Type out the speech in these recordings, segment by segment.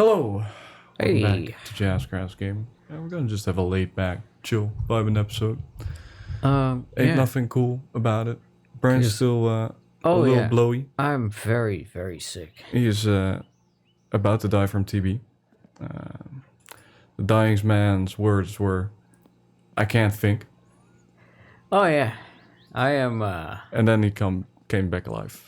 Hello, welcome Hey. back to Jazzgrass Game. We're gonna just have a laid back, chill, vibing episode. Ain't Yeah. nothing cool about it. Brian's Yes. still a Oh, little yeah. blowy. I'm very, very sick. He is about to die from TB. The dying man's words were, "I can't think," Oh, yeah. I am, and then he came back alive.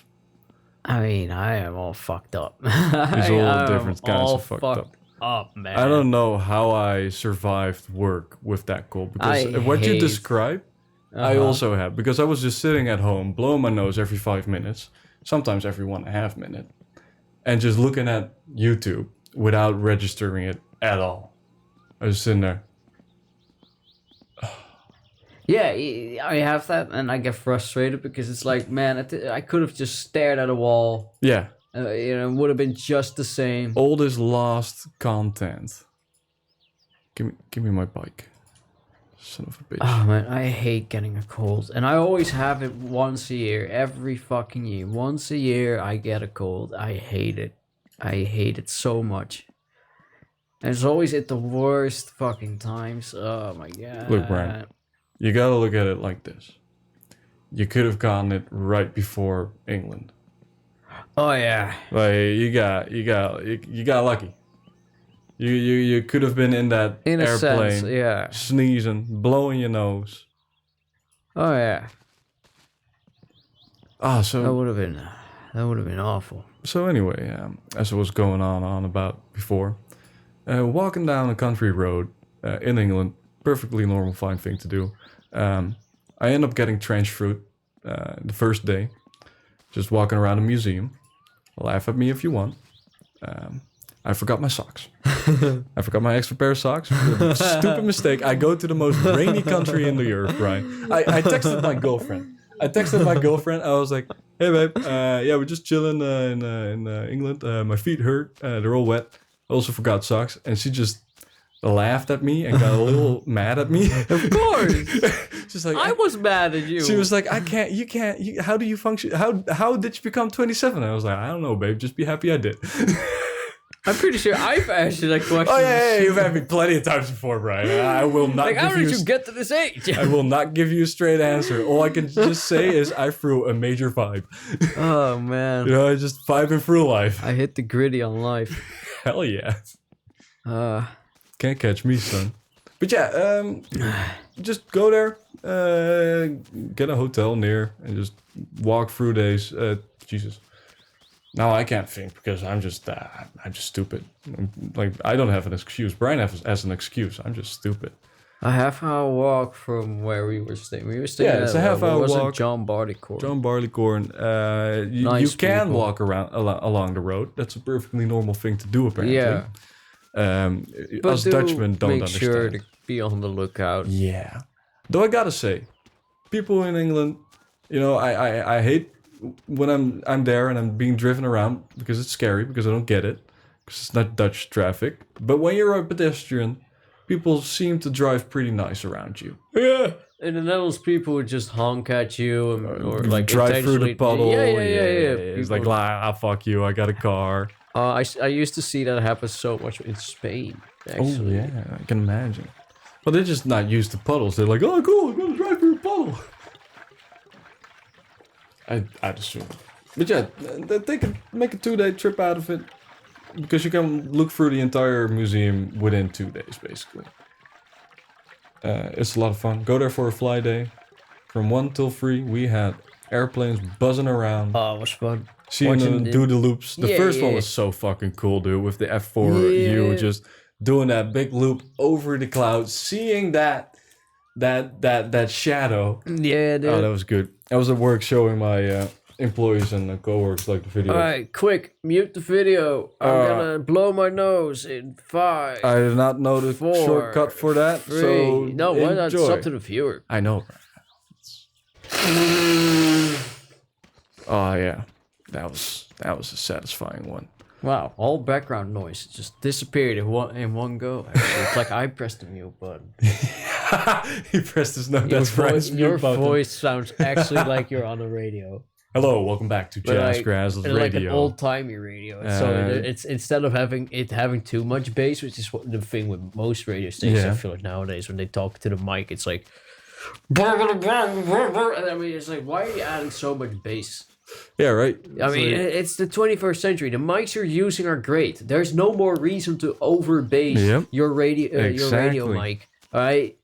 I am all fucked up. He's all I'm different kinds all of fucked up. up, man. I don't know how I survived work with that cold because I what you hate- describe, I also have, because I was just sitting at home, blowing my nose every 5 minutes, sometimes every 1.5 minute, and just looking at YouTube without registering it at all. I was sitting there. Yeah, I have that, and I get frustrated because it's like, man, I could have just stared at a wall. Yeah, It would have been just the same. all this lost content. Give me my bike. Son of a bitch. Oh, man, I hate getting a cold. And I always have it once a year, every fucking year. Once a year, I get a cold. I hate it. I hate it so much. And it's always at the worst fucking times. Oh, my God. Look, Brian. You gotta look at it like this. You could have gotten it right before England. Oh, yeah. Like you got lucky. You could have been in that In a airplane, sense, yeah. sneezing, blowing your nose. Oh, yeah. Ah, That so would have been awful. anyway, as I was going on about before, walking down a country road in England, perfectly normal, fine thing to do. I end up getting trench fruit the first day, just walking around a museum. Laugh at me if you want. I forgot my socks. I forgot my extra pair of socks. Stupid mistake. I go to the most rainy country in the earth, Brian. I texted my girlfriend. I was like, "Hey, babe. Yeah, we're just chilling in England. My feet hurt. They're all wet. I also forgot socks." And she just laughed at me and got a little mad at me. Of course. She's like, I was mad at you. She was like, you can't. How do you function? How did you become 27? I was like, I don't know, babe. Just be happy I did. I'm pretty sure I've asked you that question. Oh yeah, you've had me plenty of times before, Brian. I will not. Like, how give did you get to this age? I will not give you a straight answer. All I can just say is I threw a major vibe. Oh, man. You know, I just vibing through life. I hit the gritty on life. Hell yeah. Uh, Can't catch me, son. But yeah, just go there, get a hotel near, and just walk through days. Jesus. No, I can't think because I'm just stupid. Like, I don't have an excuse. Brian has an excuse. I'm just stupid. a half-hour walk from where we were staying. We were staying Yeah, at it's a half-hour was walk. It John Barleycorn. John Barleycorn, you Nice can people. walk around along the road. That's a perfectly normal thing to do, apparently. Yeah. But Us Dutchmen don't make understand. sure to be on the lookout. Yeah. Though I gotta say, people in England, you know, I hate when I'm there and I'm being driven around because it's scary, because I don't get it, because it's not Dutch traffic. But when you're a pedestrian, people seem to drive pretty nice around you. Yeah. In the Netherlands, people would just honk at you or like drive through the intentionally- puddle. Yeah. It's like, fuck you, I got a car. I used to see that happen so much in Spain. Actually. Oh, yeah, I can imagine. But they're just not used to puddles. They're like, oh, cool, I'm gonna drive through a puddle. I'd assume. But yeah, make a 2-day trip out of it. Because you can look through the entire museum within 2 days, basically. It's a lot of fun. Go there for a fly day. From 1 till 3, we had airplanes buzzing around. Oh, it was fun. Seeing them Watching do the loops. The Yeah, first one yeah. was so fucking cool, dude. With the F4U Yeah. just doing that big loop over the clouds. Seeing that shadow. Yeah, dude. Oh, that was good. I was at work showing my employees and co-workers like the video. All right, quick, mute the video. I'm gonna blow my nose in 5. I did not know the 4, shortcut for that. 3. So No, why not? It's enjoy. up to the viewer. I know. Oh yeah, that was a satisfying one. Wow, all background noise just disappeared in one go. Actually, it's like I pressed the mute button. He pressed his note. That's Brian's Your mute button. voice sounds actually like you're on the radio. Hello, welcome back to Jazzgrass like an Radio. old timey radio. So it's instead of having too much bass, which is the thing with most radio stations. I feel like nowadays when they talk to the mic, it's like, and I mean, it's like, why are you adding so much bass? Yeah, right. I mean, it's the 21st century. The mics you're using are great. There's no more reason to over bass your radio mic. All right.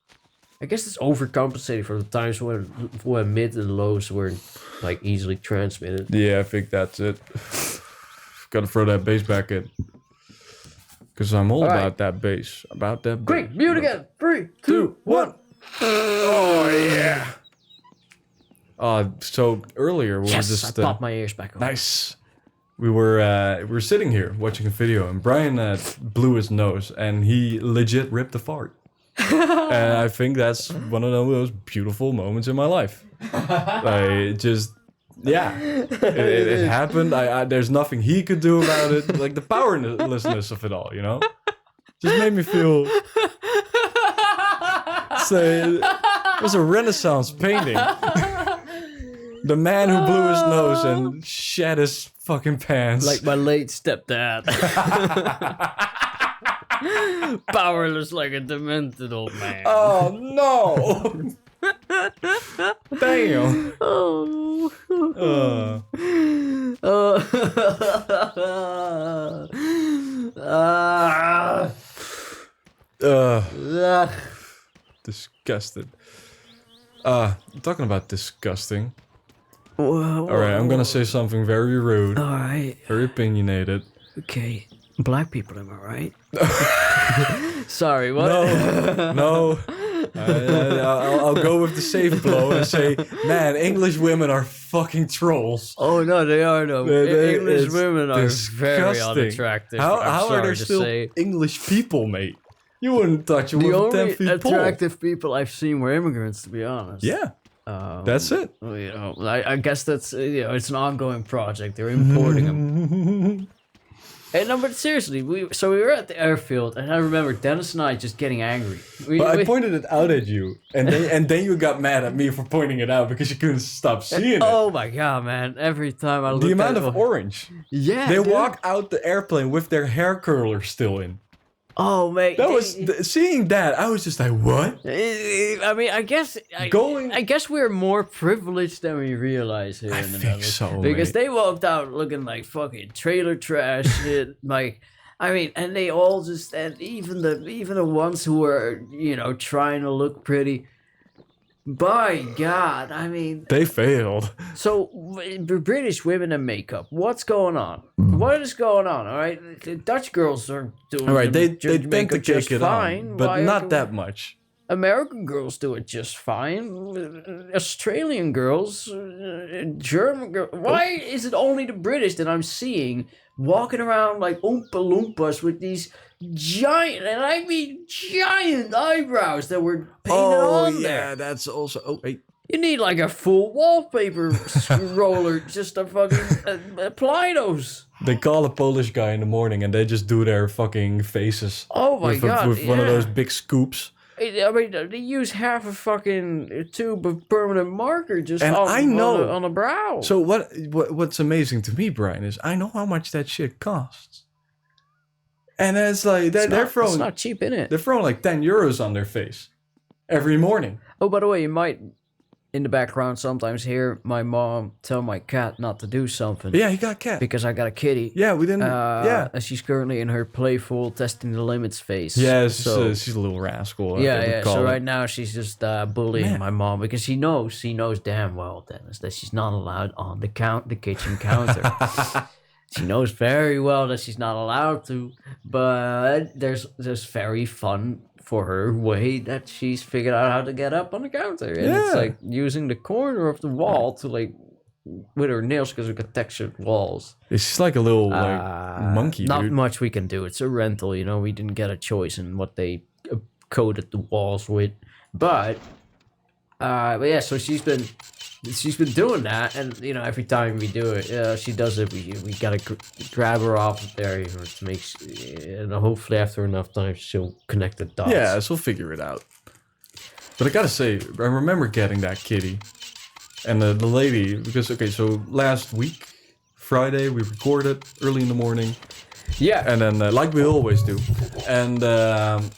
I guess it's overcompensating for the times when mid and lows were like easily transmitted. Yeah, I think that's it. Gotta throw that bass back in. Because I'm all about that bass. About that bass. Quick, mute again. 3, 2, 1. Oh, yeah. So earlier we were just... I popped my ears back on. Nice. We were sitting here watching a video and Brian blew his nose and he legit ripped a fart. And I think that's one of those beautiful moments in my life. It happened. There's nothing he could do about it. Like the powerlessness of it all, you know? Just made me feel... It was a Renaissance painting. The man who blew his nose and shat his fucking pants. Like my late stepdad. Powerless like a demented old man. Oh no! Damn. Oh. Disgusted. Talking about disgusting. Whoa. All right, I'm gonna say something very rude. All right. Very opinionated. Okay. Black people, am I right? Sorry, what? No. I'll go with the safe blow and say, man, English women are fucking trolls. Oh no, they are no. English women are disgusting. very unattractive. How are there still English people, mate? You wouldn't touch them with a 10-foot pole. The only attractive people I've seen were immigrants, to be honest. Yeah. That's it. You know, I guess that's it's an ongoing project. They're importing them. Hey, no, but seriously, we were at the airfield, and I remember Dennis and I just getting angry. I pointed it out at you, and then you got mad at me for pointing it out because you couldn't stop seeing it. Oh my god, man! Every time I look at the amount of orange. Yeah, they walk out the airplane with their hair curler still in. Oh man, seeing that. I was just like, what? I mean, I guess we're more privileged than we realize here. I think so, because they walked out looking like fucking trailer trash shit. Like, I mean, and they all just, and even the ones who were trying to look pretty. By God, I mean... They failed. So, British women and makeup, what's going on? What is going on, all right? The Dutch girls are doing all right, they tend to just kick it fine. on, but not that much. American girls do it just fine. Australian girls, German girls... Why is it only the British that I'm seeing walking around like Oompa Loompas with these... giant, and I mean giant eyebrows that were painted on there. Yeah, that's also... Oh, wait. You need like a full wallpaper roller just to fucking apply those. They call a Polish guy in the morning and they just do their fucking faces. Oh my God. With one of those big scoops. I mean, they use half a fucking tube of permanent marker just on a brow. So what's amazing to me, Brian, is I know how much that shit costs. And it's like they're throwing. It's not cheap, innit? They're throwing like €10 on their face every morning. Oh, by the way, you might in the background sometimes hear my mom tell my cat not to do something. Yeah, he got a cat because I got a kitty. Yeah, we didn't. And she's currently in her playful testing the limits phase. Yeah, she's a little rascal. Yeah. So right now she's just bullying my mom because she knows damn well, Dennis, that she's not allowed on the kitchen counter. She knows very well that she's not allowed to, but there's this very fun for her way that she's figured out how to get up on the counter. And it's like using the corner of the wall to like, with her nails because we got textured walls. It's just like a little monkey, Not dude. much we can do. It's a rental, we didn't get a choice in what they coated the walls with. But yeah, so she's been doing that, and every time we do it, she does it. We gotta grab her off of there, to make, and hopefully after enough time she'll connect the dots. Yeah, she'll figure it out. But I gotta say, I remember getting that kitty, And the lady, because okay, so last week, Friday, we recorded early in the morning, Yeah. and then like we always do, and It's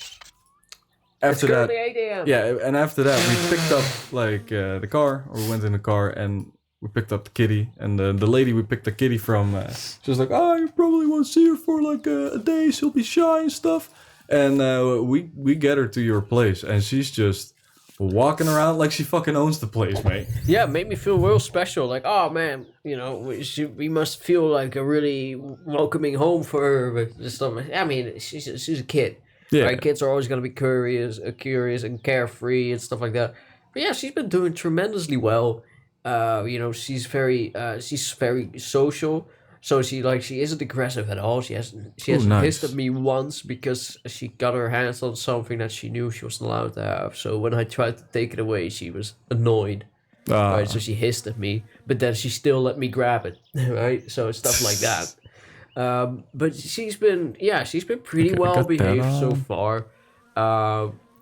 after that, currently 8 a.m. yeah, and after that we picked up like the car, or we went in the car and we picked up the kitty, and the lady we picked the kitty from, she was like, oh, you probably won't see her for like a day, she'll be shy and stuff, and we get her to your place, and she's just walking around like she fucking owns the place, mate. Yeah, it made me feel real special. Like, oh man, you know, we must feel like a really welcoming home for her. But just I mean, she's a kid. Yeah. Right? Kids are always gonna be curious and carefree and stuff like that. But yeah, she's been doing tremendously well. You know, she's very social. So she isn't aggressive at all. She hasn't nice. hissed at me once because she got her hands on something that she knew she wasn't allowed to have. So when I tried to take it away, she was annoyed. Right, so she hissed at me, but then she still let me grab it. Right, so stuff like that. But she's been pretty well behaved so far.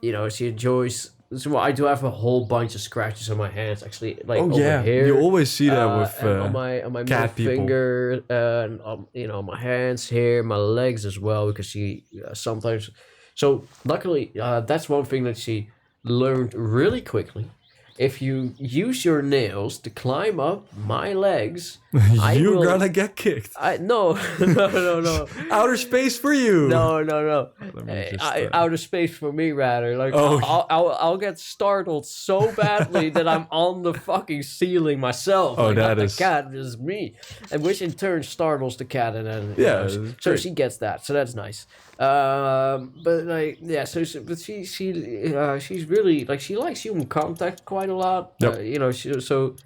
You know, she enjoys. So I do have a whole bunch of scratches on my hands, actually, like over here. You always see that with and on my middle finger, and you know, my hands here, my legs as well, because she sometimes. So luckily, that's one thing that she learned really quickly. If you use your nails to climb up my legs, you're gonna get kicked. No. Outer space for you. No. Let me just, Outer space for me, rather. Like, I'll get startled so badly that I'm on the fucking ceiling myself. Oh, like, that not is the cat, is me, and which in turn startles the cat, and then so great. she gets that. So that's nice. But like, yeah. But she's really like, she likes human contact quite a lot. Yep. You know, so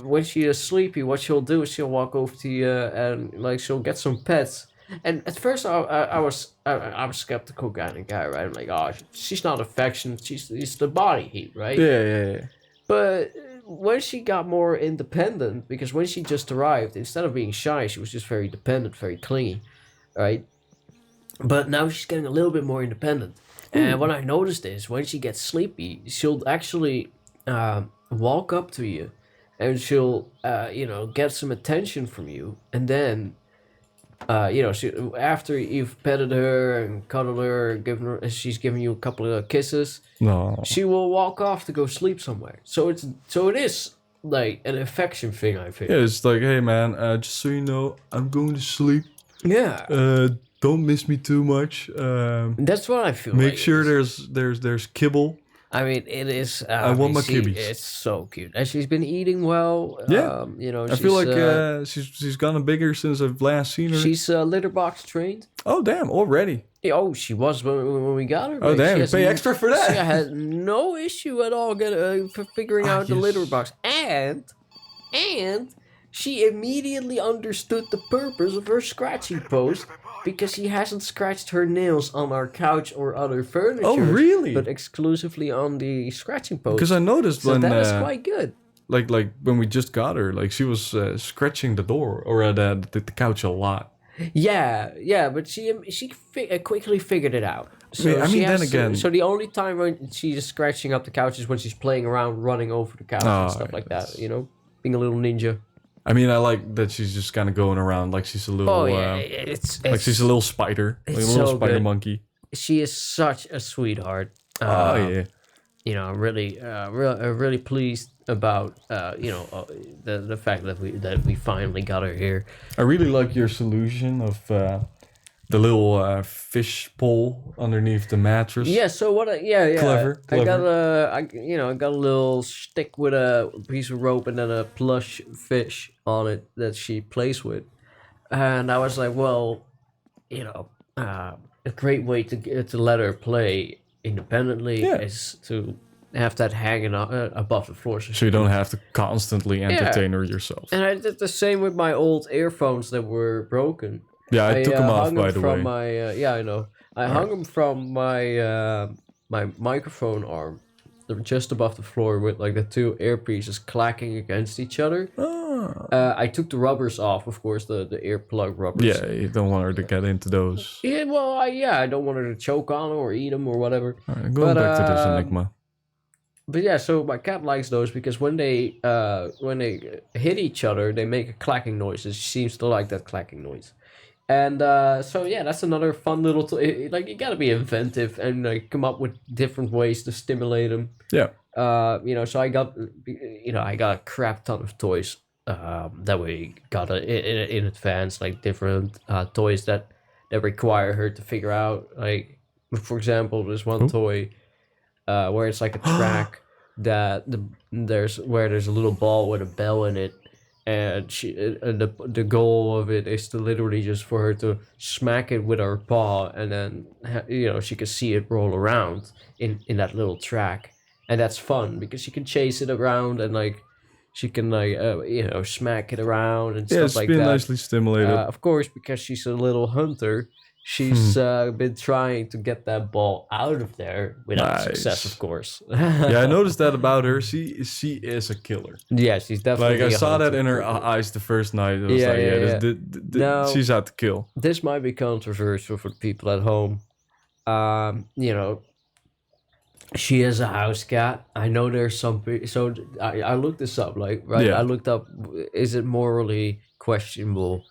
when she is sleepy, what she'll do is she'll walk over to you and like she'll get some pets. And at first I was skeptical kind of guy, right? I'm like, oh, she's not affectionate. It's the body heat, right? Yeah. But when she got more independent, because when she just arrived, instead of being shy, she was just very dependent, very clingy, right? But now she's getting a little bit more independent. And what I noticed is when she gets sleepy, she'll actually walk up to you and she'll, you know, get some attention from you. And then, you know, after you've petted her and cuddled her, and she's giving you a couple of kisses, she will walk off to go sleep somewhere. So it is like an affection thing, I think. Yeah, it's like, hey man, just so you know, I'm going to sleep. Yeah. Don't miss me too much. That's what I feel. Make sure there's kibble. I mean, it is. I want my kibbies. It's so cute, and she's been eating well. Yeah, you know, I feel like she's gotten bigger since I've last seen her. She's litter box trained. Oh damn! Already. Oh, she was when we got her. Oh damn! You pay extra for that. She had no issue at all for figuring out the litter box, and she immediately understood the purpose of her scratching post. Because she hasn't scratched her nails on our couch or other furniture. Oh, really? But exclusively on the scratching post. Because I noticed when that is quite good. Like when we just got her, like she was scratching the door or the couch a lot. Yeah, but she quickly figured it out. So I mean then again. So the only time when she's scratching up the couch is when she's playing around, running over the couch and stuff like that. You know, being a little ninja. I mean, I like that she's just kind of going around like she's a little. Oh yeah, it's like she's a little spider, like a little so spider good. Monkey. She is such a sweetheart. Oh yeah. You know, I'm really pleased about you know the fact that we finally got her here. I really like your solution of the little fish pole underneath the mattress. Yeah. So what? Clever. I got a little stick with a piece of rope and then a plush fish on it that she plays with, and I was like, well, you know, a great way to let her play independently is to have that hanging above the floor, so you don't have to constantly entertain her yourself. And I did the same with my old earphones that were broken. Yeah, I took them off, by the way. I know. I hung them from my my microphone arm. They were just above the floor with like the two earpieces clacking against each other. I took the rubbers off, of course, the earplug rubbers. Yeah, you don't want her to get into those. Yeah, well, I don't want her to choke on them or eat them or whatever. All right, going back to this Enigma. But yeah, so my cat likes those because when they hit each other, they make a clacking noise. And she seems to like that clacking noise. And so yeah, that's another fun little like you gotta be inventive and like come up with different ways to stimulate them. Yeah. So I got a crap ton of toys that we got in advance, like different toys that require her to figure out. Like, for example, there's one Ooh. toy where it's like a track that there's a little ball with a bell in it, and the goal of it is to literally just for her to smack it with her paw, and then she can see it roll around in that little track, and that's fun because she can chase it around and like she can like smack it around and Yeah, stuff it's like being that. nicely stimulated. Of course, because she's a little hunter, she's been trying to get that ball out of there without success, Nice. of course. Yeah, I noticed that about her. She is a killer. Yeah, she's definitely. Like I a saw that hunter. in her eyes the first night. It was Yeah, like, yeah, yeah, yeah. Now- she's out to kill. This might be controversial for the people at home. She is a house cat. I know there's some. So I looked this up. Like, right? Yeah. I looked up. Is it morally questionable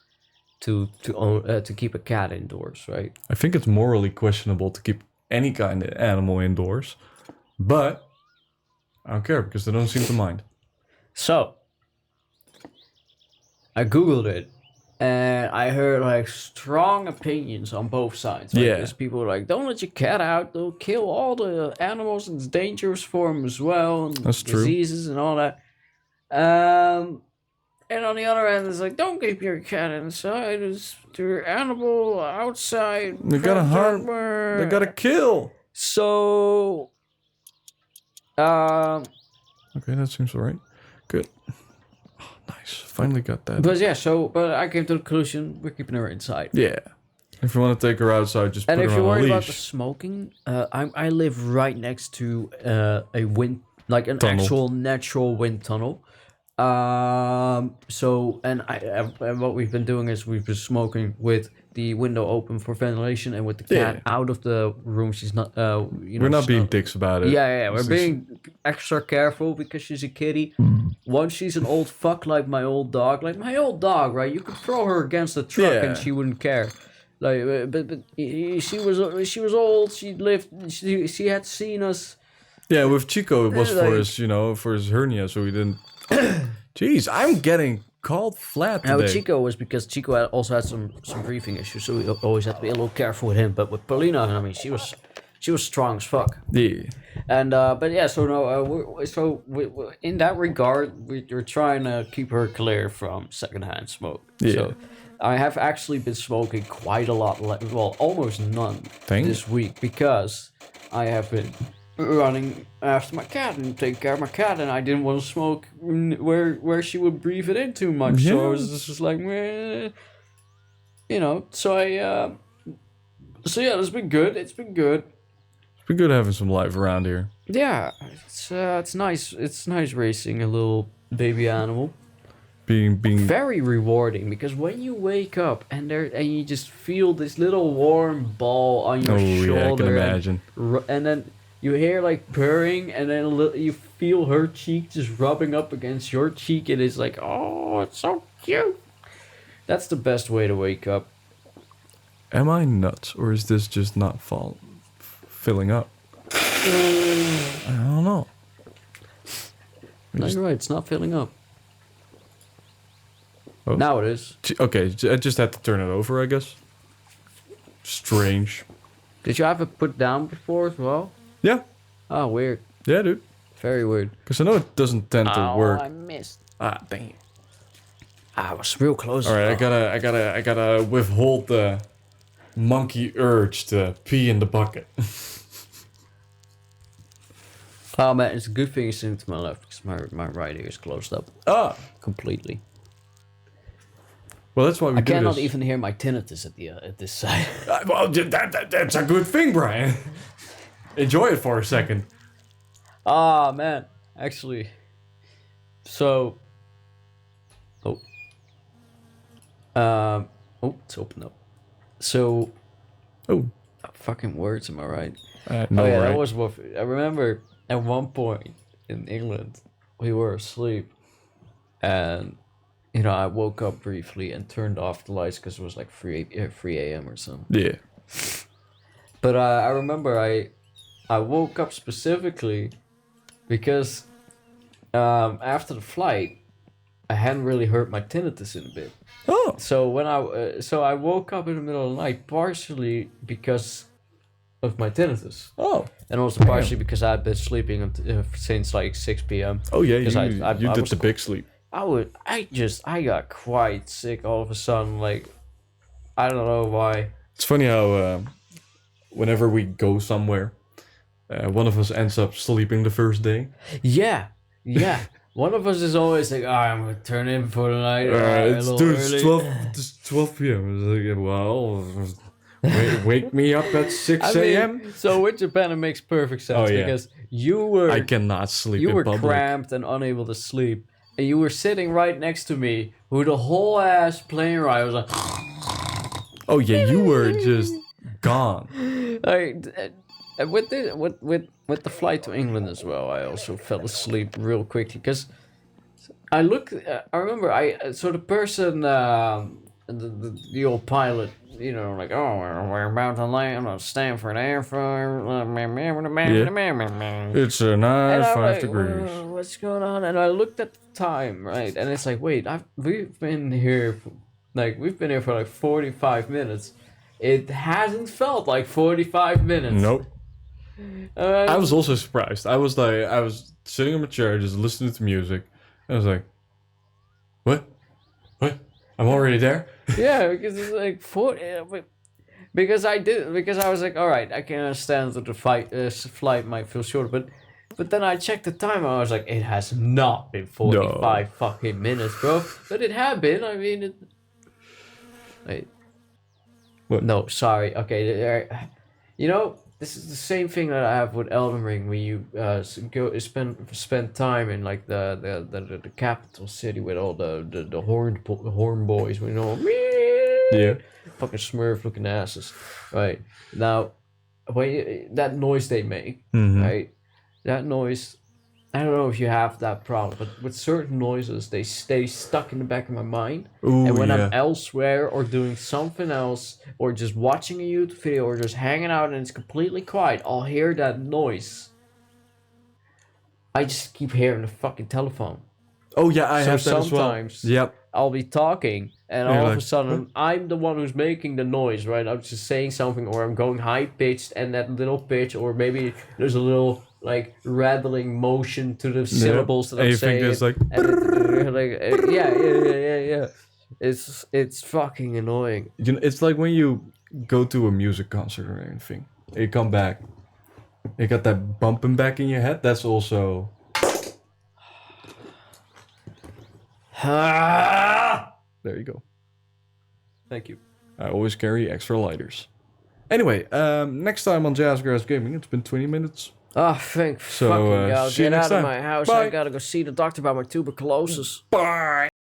to own to keep a cat indoors? Right. I think it's morally questionable to keep any kind of animal indoors, but I don't care because they don't seem to mind. So I googled it, and I heard like strong opinions on both sides. Like, Yeah. there's people who are like, don't let your cat out; they'll kill all the animals. It's dangerous for them as well, and That's true. diseases and all that. And on the other end, it's like, don't keep your cat inside. It's your animal outside. They gotta hunt. They gotta kill. So, Okay, that seems alright. Good. Oh, nice. Finally got that. but I came to the conclusion we're keeping her inside. Yeah. If you want to take her outside, just And put if her you're on a worried about the leash. smoking, I live right next to a wind, like an Tunnel. actual natural wind tunnel. So and what we've been doing is we've been smoking with the window open for ventilation and with the cat Yeah. out of the room. She's not, We're not being dicks about it. Yeah, we're It's being extra careful because she's a kitty. Once she's an old fuck like my old dog, right? You could throw her against the truck Yeah. and she wouldn't care. Like, but she was old. She lived. She had seen us. Yeah, with Chico, it was for Like- his, for his hernia, so we didn't. Jeez, I'm getting called flat Now today. with Chico was because Chico also had some breathing issues, so we always had to be a little careful with him. But with Paulina, I mean, she was strong as fuck. Yeah. And but yeah, so no, we in that regard, we're trying to keep her clear from secondhand smoke. Yeah. So I have actually been smoking quite a lot, well, almost none Thanks. this week because I have been running after my cat and taking care of my cat, and I didn't want to smoke where she would breathe it in too much. So I was just like, meh. So I so yeah, it's been good. It's been good. It's been good having some life around here. Yeah, it's nice. It's nice racing a little baby animal. Being Very rewarding because when you wake up and you just feel this little warm ball on your shoulder. Yeah, I can imagine. And then you hear like purring, and then you feel her cheek just rubbing up against your cheek. It is like, oh, it's so cute. That's the best way to wake up. Am I nuts, or is this just not filling up? I don't know. No, you're right. It's not filling up. Oh. Now it is. Okay, I just had to turn it over, I guess. Strange. Did you have it put down before as well? Yeah. Oh, weird. Yeah, dude. Very weird. Because I know it doesn't tend to work. I missed. Ah, dang it. I was real close. All right, I gotta withhold the monkey urge to pee in the bucket. Oh man, it's a good thing you're sitting to my left because my right ear is closed up Ah, completely. well, that's why we I do cannot this. even hear my tinnitus at this side. Well, that's a good thing, Brian. Enjoy it for a second. Ah man, actually. So. It's opened up. So. Oh. Fucking words, am I right? No, Oh yeah, right. that was what I remember. At one point, in England, we were asleep, and I woke up briefly and turned off the lights because it was like 3 a.m. or something. Yeah. But I remember I woke up specifically because after the flight, I hadn't really heard my tinnitus in a bit. Oh. So when I woke up in the middle of the night partially because of my tinnitus. Oh. And also partially because I had been sleeping since like 6 p.m. Oh yeah, I you did was the big sleep. I got quite sick all of a sudden. Like, I don't know why. It's funny how whenever we go somewhere, one of us ends up sleeping the first day. Yeah. One of us is always like, I'm gonna turn in for the night. It's 12 p.m. It's like, well, wake me up at 6 a.m. So with Japan, it makes perfect sense because I cannot sleep. You were public. cramped and unable to sleep, and you were sitting right next to me with the whole ass plane ride. I was like, oh yeah, you were just gone. With the flight to England as well, I also fell asleep real quickly because I remember the person, the old pilot, like, oh, we're about to land on Stanford Airport. It's a nice 5 like, degrees. What's going on? And I looked at the time, right, and it's like, wait, we've been here for like 45 minutes. It hasn't felt like 45 minutes. Nope. I was also surprised. I was sitting in my chair just listening to music. I was like, what? I'm already there? Yeah, because it's like because I was like, all right, I can understand that the flight might feel shorter, but then I checked the time and I was like, it has not been 45 fucking minutes, bro. But it had been. I mean, wait. What? No, sorry. Okay, this is the same thing that I have with Elden Ring, when you spend time in like the capital city with all the horn boys, Yeah. fucking Smurf looking asses, right? Now, that noise they make, right? That noise, I don't know if you have that problem, but with certain noises, they stay stuck in the back of my mind. Ooh, and when I'm elsewhere or doing something else, or just watching a YouTube video, or just hanging out and it's completely quiet, I'll hear that noise. I just keep hearing the fucking telephone. Oh yeah, I have that as well. Sometimes Yep. I'll be talking, and all of a sudden, I'm the one who's making the noise, right? I'm just saying something, or I'm going high-pitched, and that little pitch, or maybe there's a little, like, rattling motion to the syllables that I'm saying. It's like... Yeah. It's fucking annoying. It's like when you go to a music concert or anything. You come back. You got that bumping back in your head. That's also... There you go. Thank you. I always carry extra lighters. Anyway, next time on Jazzgrass Gaming, it's been 20 minutes. Oh, thank fucking God. see you Get next out of time. my house. Bye. I gotta go see the doctor about my tuberculosis. Bye!